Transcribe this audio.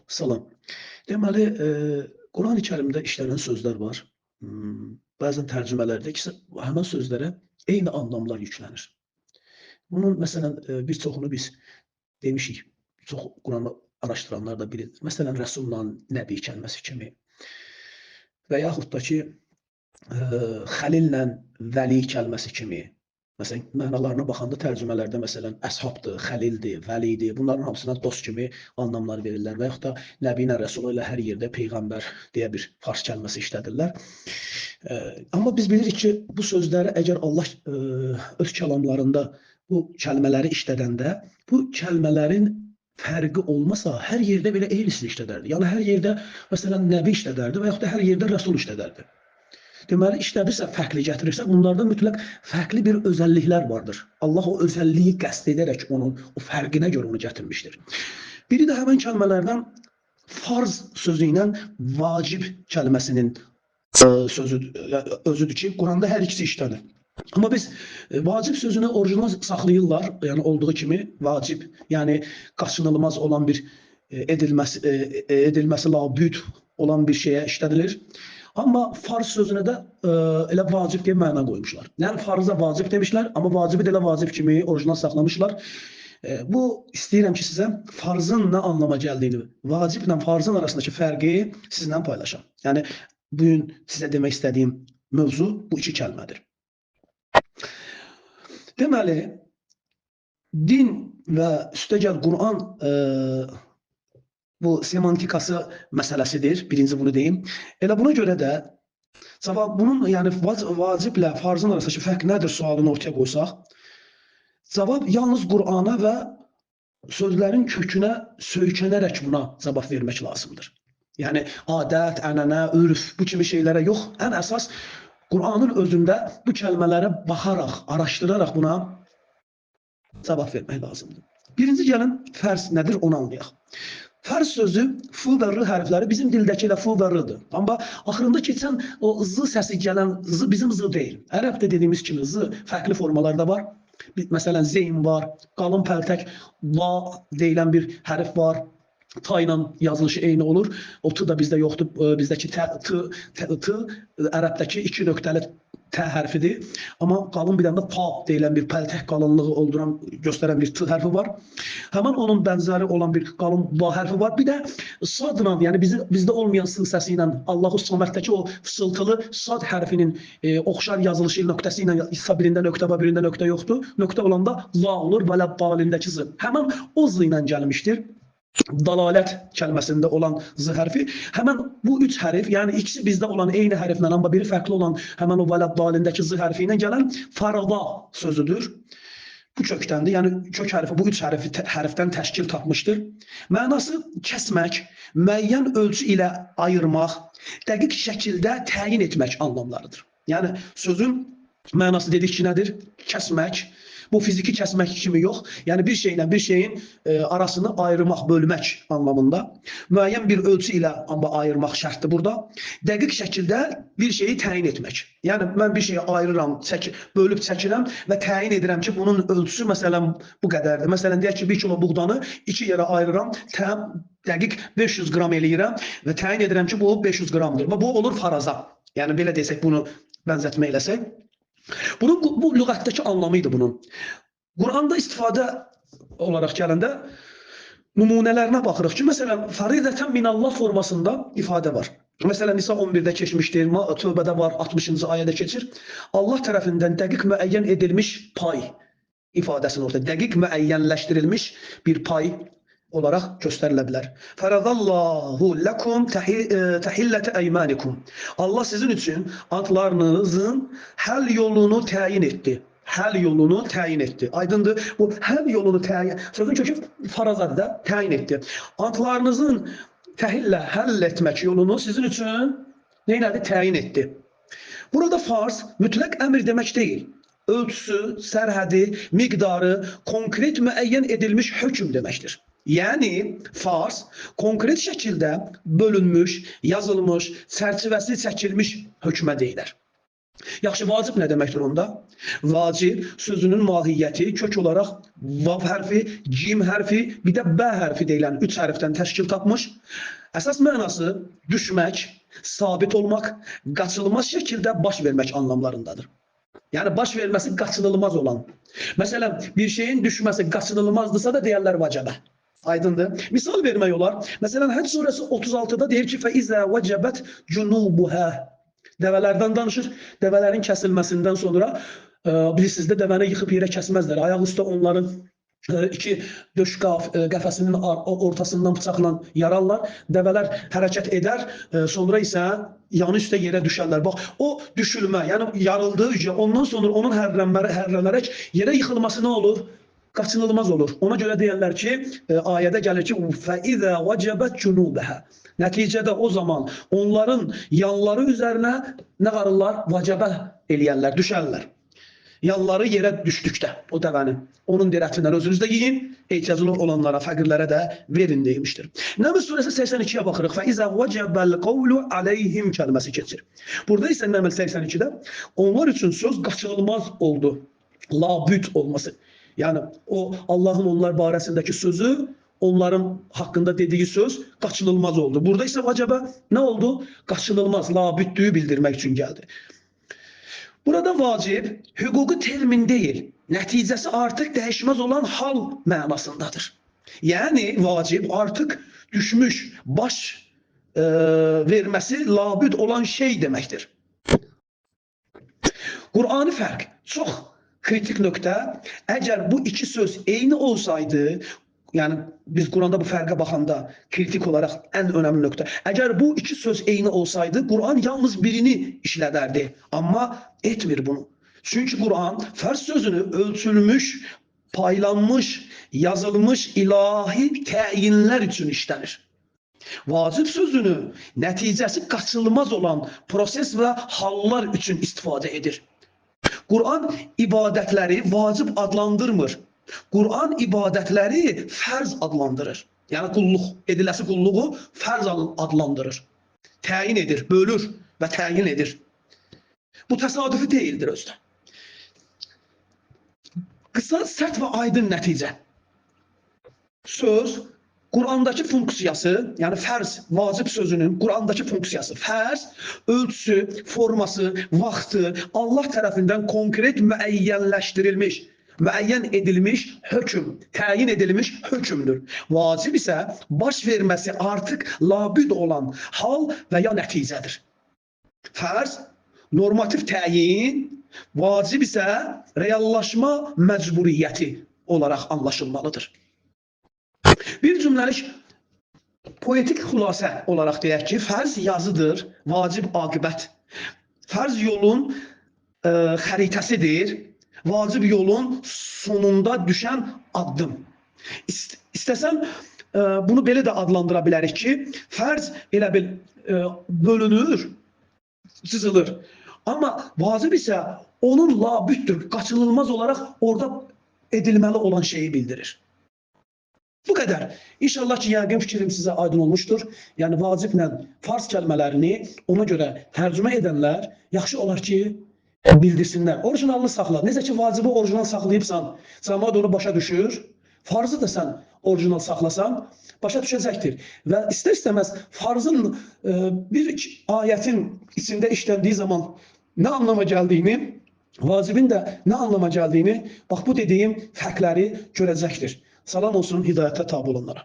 Salam. Deməli, Quran-ı Kərimdə işlənən sözlər var. Bəzən tərcümələrdə isə həmin sözlərə eyni anlamlar yüklənir. Bunun məsələn, bir çoxunu biz demişik, çox Quranı araşdıranlar da bilir. Məsələn, Rəsulla Nəbi kəlməsi kimi və yaxud da ki, Xəlillə Vəli kəlməsi kimi. Məsələn, mənalarına baxanda tərcümələrdə məsələn, əshabdır, xəlildir, vəlidir. Bunların hamısına dost kimi anlamlar verirlər və yaxud da Nəbi ilə Rəsul ilə hər yerdə peyğəmbər deyə bir fars kəlməsi işlədirlər. Amma biz bilirik ki, bu sözləri əgər Allah öz kəlamlarında bu kəlmələri işlədəndə, bu kəlmələrin fərqi olmasa, hər yerdə belə eynisini işlədərdi. Yəni hər yerdə məsələn Nəbi işlədərdi və yaxud da hər yerdə Rəsul işlədərdi. Deməli, işlədirsə, fərqli gətirirsə, bunlarda mütləq fərqli bir özəlliklər vardır. Allah o özəlliyi qəsd edərək onun o fərqinə görə onu gətirmişdir. Biri də həmin kəlmələrdən farz sözü ilə vacib kəlməsinin özüdür ki, Quranda hər ikisi işlənir. Amma biz vacib sözünü orijinal saxlayırlar, yəni olduğu kimi vacib, yəni qaçınılmaz olan bir edilməsi labüd olan bir şeyə işlədilir. Amma farz sözünə də elə vacib deyə məna qoymuşlar. Yəni farzda vacib demişlər, amma vacibi də elə vacib kimi orijinal saxlamışlar. Bu istəyirəm ki, sizə farzın nə anlama gəldiyini, vaciblə farzın arasındakı fərqi sizinlə paylaşam. Yəni bu gün sizə demək istədiyim mövzu bu iki kəlmədir. Deməli, din və üstəgəl Quran bu semantikası məsələsidir. Birinci bunu deyim. Elə buna görə də bunun yəni vaciblə farzın arasındakı fərq nədir sualını ortaya qoysaq, cavab yalnız Qurana və sözlərin kökünə söykənərək buna cavab vermək lazımdır. Yəni adət, ənənə, ürf bu kimi şeylərə yox, ən əsas Quranın özündə bu kəlmələrə baxaraq, araşdıraraq buna cavab vermək lazımdır. Birinci gəlin fərz nədir onu anlayaq. Fərz sözü f və r hərfləri bizim dildəki ilə f və r-dır. Amma axırında keçən o z səsi gələn z bizim z deyil. Ərəbdə dediyimiz kimi z fərqli formalarda var. Məsələn, zeyn var, qalın pəltək la deyilən bir hərf var. Ta ilə yazılışı eyni olur. O t da bizdə yoxdur. Bizdəki t ərəbdəki iki nöqtəli t hərfidir. Amma qalın bir dənə də ta deyilən bir pəltək qalınlığı göstərən bir t hərfi var. Həmin onun bənzəri olan bir qalın la hərfi var. Bir də sadla, yəni bizdə olmayan s səsi ilə Allahu Saməddəki o fısıltılı sad hərfinin oxşar yazılışı nöqtəsi ilə birində nöqtə var, birində nöqtə yoxdur. Nöqtə olanda la olur və ləbbəlindəki z. Həmin o z ilə gəlmişdir. Dalalət kəlməsində olan z hərfi, həmən bu üç hərf, yəni ikisi bizdə olan eyni hərflə, amma biri fərqli olan həmən o vələddalindəki z hərfi ilə gələn farada sözüdür. Bu kökdəndir, yəni kök hərfi bu üç hərfdən təşkil tapmışdır. Mənası kəsmək, müəyyən ölçü ilə ayırmaq, dəqiq şəkildə təyin etmək anlamlarıdır. Yəni sözün mənası dedik ki, nədir? Kəsmək. Bu fiziki kəsmək kimi yox, yəni bir şeylə bir şeyin arasını ayırmaq, bölmək anlamında. Müəyyən bir ölçü ilə amma ayırmaq şərtdir burada. Dəqiq şəkildə bir şeyi təyin etmək. Yəni mən bir şeyi ayırıram, bölüb çəkirəm və təyin edirəm ki, bunun ölçüsü məsələn bu qədərdir. Məsələn, deyək ki, 1 kilo buğdanı 2 yerə ayırıram, dəqiq 500 qram eləyirəm və təyin edirəm ki, bu 500 qramdır. Və bu olur faraza. Yəni belə desək, bunu bənzətmə eləsək. Bu lüğətdəki anlamı idi bunun. Quranda istifadə olaraq gələndə nümunələrinə baxırıq ki, məsələn, faridətən minallah formasında ifadə var. Məsələn, Nisa 11-də keçmişdir, Tövbədə var, 60-cı ayədə keçir. Allah tərəfindən dəqiq müəyyən edilmiş pay ifadəsini ortaya, dəqiq müəyyənləşdirilmiş bir pay olaraq göstərilə bilər. Fəradallahu ləkum təhillətə əymanikum. Allah sizin üçün adlarınızın həll yolunu təyin etdi. Həll yolunu təyin etdi. Aydındır? Bu həll yolunu təyin, sözün kökü farazadır da, təyin etdi. Adlarınızın həll etmək yolunu sizin üçün neynədir? Təyin etdi. Burada farz mütləq əmr demək deyil. Ölçüsü, sərhədi, miqdarı, konkret müəyyən edilmiş hökm deməkdir. Yəni, farz konkret şəkildə bölünmüş, yazılmış, çərçivəsi çəkilmiş hökmə deyilər. Yaxşı, vacib nə deməkdir onda? Vacib sözünün mahiyyəti kök olaraq vav hərfi, cim hərfi, bir də bə hərfi deyilən 3 hərfdən təşkil tapmış. Əsas mənası düşmək, sabit olmaq, qaçılmaz şəkildə baş vermək anlamlarındadır. Yəni baş verməsi qaçınılmaz olan. Məsələn, bir şeyin düşməsi qaçınılmazdırsa da deyərlər vacəbə. Aydındır. Misal vermək olar. Məsələn, Həcc surəsi 36-da deyir ki, فَإِذَا وَجَبَتْ جُنُوبُهَا Dəvələrdən danışır. Dəvələrin kəsilməsindən sonra bilirsiniz də dəvəni yıxıb yerə kəsməzlər. Ayaq üstə onların iki döş qəfəsinin ortasından bıçaqla yararlar. Dəvələr hərəkət edər, sonra isə yanı üstə yerə düşərlər. Bax, o düşülmə, yəni yarıldığı üçün ondan sonra onun hərlənərək yerə yıxılması nə olur? Qaçınılmaz olur. Ona görə deyirlər ki, ayədə gəlir ki, فَإِذَا وَجَبَتْ جُنُوبَهَا Nəticədə o zaman onların yanları üzərinə nə qarırlar? Vacəbə eləyərlər, düşərlər. Yanları yerə düşdükdə o dəvənin. Onun dirətindən özünüz də yiyin, ehtiyaclı olanlara, fəqirlərə də verin deymişdir. Nəml surəsi 82-yə baxırıq. فَإِذَا وَجَبَ الْقَوْلُ عَلَيْهِمْ kəlməsi keçir. Burada isə Nəml 82-də onlar üçün söz qaçınılmaz oldu. Labüd olması. Yəni o Allahın onlar barəsindəki sözü, onların haqqında dediği söz qaçınılmaz oldu. Burada isə vacəbə nə oldu? Qaçınılmaz, labüddüyü bildirmək üçün gəldi. Burada vacib hüquqi termin deyil, nəticəsi artıq dəyişməz olan hal mənasındadır. Yəni vacib artıq düşmüş, baş verməsi labüd olan şey deməkdir. Qur'ani fərq çox kritik nöqtə. Əgər bu iki söz eyni olsaydı, yani biz Kur'an'da bu fərqə baxanda kritik olarak en önemli nöqtə. Əgər bu iki söz eyni olsaydı, Kur'an yalnız birini işlədərdi. Amma etmir bunu. Çünkü Kur'an fərz sözünü ölçülmüş, paylanmış, yazılmış ilahi təyinlər üçün işlənir. Vacib sözünü nəticəsi qaçılmaz olan proses ve hallar üçün istifadə edir. Kur'an ibadətləri vacib adlandırmır. Kur'an ibadətləri fərz adlandırır. Yəni qulluq, ediləsi qulluğu fərz adlandırır. Təyin edir, bölür və təyin edir. Bu təsadüfi deyildir özdə. Qısa, sərt və aydın nəticə. Söz, Kur'andakı funksiyası, yəni fərz, vacib sözünün Kur'andakı funksiyası, fərz, ölçüsü, forması, vaxtı Allah tərəfindən konkret müəyyənləşdirilmiş, müəyyən edilmiş hökm, təyin edilmiş hökmdür. Vacib isə baş verməsi artıq labüd olan hal və ya nəticədir. Fərz, normativ təyin, vacib isə reallaşma məcburiyyəti olaraq anlaşılmalıdır. Bir cümləlik poetik xülasə olaraq deyək ki, fərz yazıdır, vacib aqibət. Fərz yolun xəritəsidir, vacib yolun sonunda düşən addım. İstəsəm bunu belə də adlandıra bilərik ki, fərz elə bil bölünür, çizilir. Amma vacib isə onun labüddür, qaçınılmaz olaraq orada edilməli olan şeyi bildirir. Bu kadar. İnşallah ki yəqin fikrim sizə aydın olmuştur. Yəni vaciblə farz kəlmələrini ona görə tərcümə edənlər yaxşı olar ki bildirsinlər. Orijinalını saxla. Necə ki vacibi orijinal saxlayıbsan, cəmaət onu başa düşür. Farzı da sən orijinal saxlasan, başa düşəcəkdir. Və istər-istəməz farzın bir ayətin içində işləndiyi zaman nə anlama gəldiyini, vacibin də nə anlama gəldiyini, bax bu dediyim fərqləri görəcəkdir. Salam olsun hidayətə tabi olanlara.